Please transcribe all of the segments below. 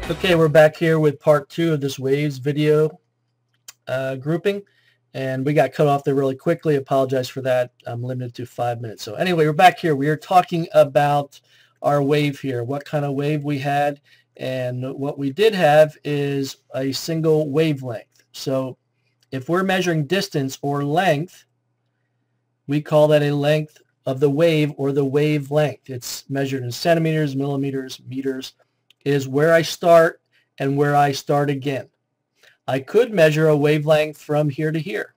Okay, we're back here with part 2 of this waves video grouping, and we got cut off there really quickly. Apologize for that. I'm limited to 5 minutes. So anyway, we're back here. We are talking about our wave here, what kind of wave we had, and what we did have is a single wavelength. So if we're measuring distance or length, we call that a length of the wave or the wavelength. It's measured in centimeters, millimeters, meters. Is where I start and where I start again. I could measure a wavelength from here to here.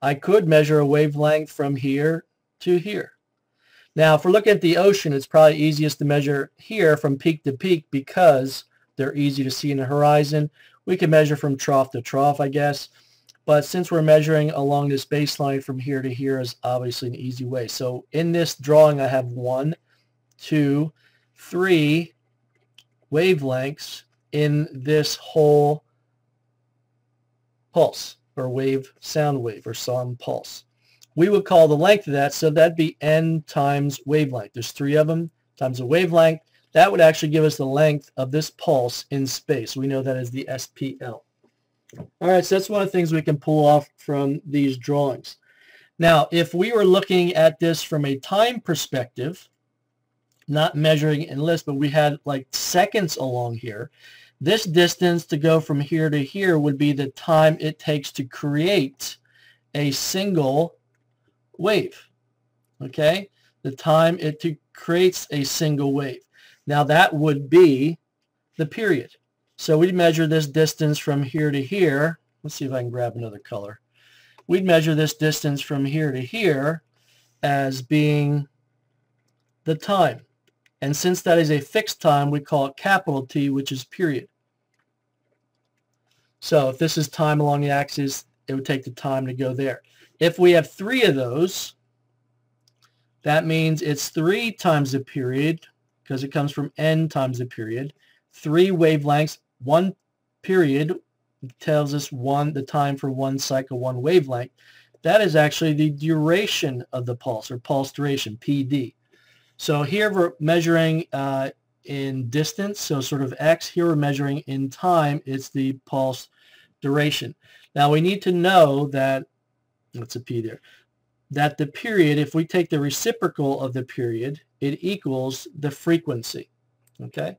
I could measure a wavelength from here to here. Now, if we're looking at the ocean, it's probably easiest to measure here from peak to peak because they're easy to see in the horizon. We can measure from trough to trough, I guess. But since we're measuring along this baseline from here to here is obviously an easy way. So in this drawing, I have 1, 2, 3 wavelengths in this whole pulse or wave, sound wave or sound pulse. We would call the length of that, so that'd be n times wavelength. There's 3 of them times a wavelength. That would actually give us the length of this pulse in space. We know that as the SPL. All right, so that's one of the things we can pull off from these drawings. Now, if we were looking at this from a time perspective, not measuring in lists, but we had like seconds along here. This distance to go from here to here would be the time it takes to create a single wave. Okay? The time it creates a single wave. Now that would be the period. So we'd measure this distance from here to here. Let's see if I can grab another color. We'd measure this distance from here to here as being the time. And since that is a fixed time, we call it capital T, which is period. So if this is time along the axis, it would take the time to go there. If we have 3 of those, that means it's 3 times the period, because it comes from n times the period. 3 wavelengths, 1 period tells us the time for 1 cycle, 1 wavelength. That is actually the duration of the pulse, or pulse duration, PD. So here we're measuring in distance, so sort of x. Here we're measuring in time. It's the pulse duration. Now we need to know that, what's a p there, that the period, if we take the reciprocal of the period, it equals the frequency. Okay?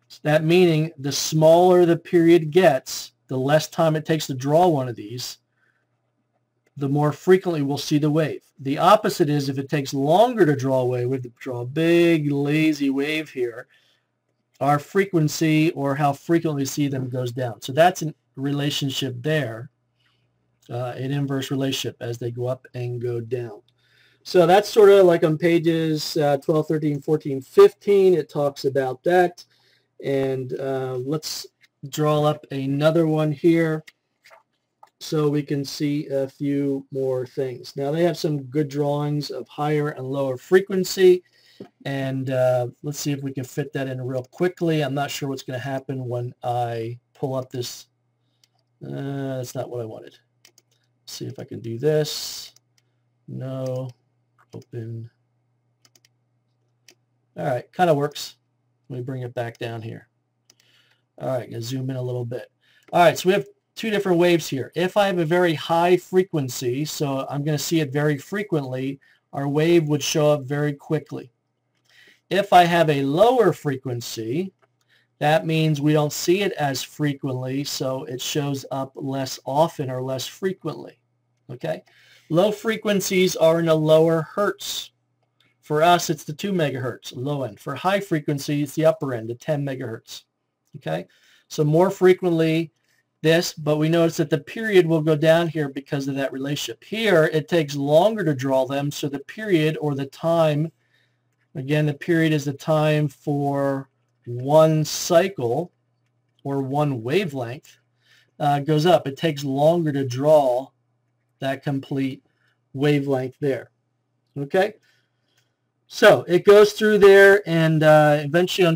So that meaning the smaller the period gets, the less time it takes to draw one of these, the more frequently we'll see the wave. The opposite is if it takes longer to draw a wave, we have to draw a big lazy wave here, our frequency or how frequently we see them goes down. So that's a relationship there, an inverse relationship as they go up and go down. So that's sort of like on pages 12, 13, 14, 15. It talks about that. And let's draw up another one here so we can see a few more things. Now they have some good drawings of higher and lower frequency, and let's see if we can fit that in real quickly. I'm not sure what's going to happen when I pull up this. That's not what I wanted. Let's see if I can do this. No. Open. All right, kind of works. Let me bring it back down here. All right, gonna zoom in a little bit. All right, so we have 2 different waves here. If I have a very high frequency, so I'm going to see it very frequently, our wave would show up very quickly. If I have a lower frequency, that means we don't see it as frequently, so it shows up less often or less frequently. Okay? Low frequencies are in the lower hertz. For us, it's the 2 megahertz, low end. For high frequency, it's the upper end, the 10 megahertz. Okay? So more frequently this, but we notice that the period will go down here because of that relationship. Here, it takes longer to draw them, so the period or the time, again, the period is the time for 1 cycle or 1 wavelength, goes up. It takes longer to draw that complete wavelength there. Okay? So it goes through there, and eventually on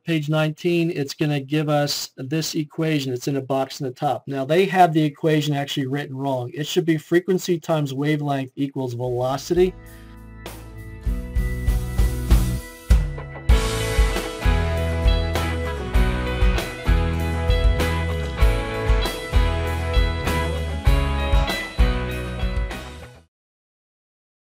page 19, it's going to give us this equation. It's in a box in the top. Now, they have the equation actually written wrong. It should be frequency times wavelength equals velocity.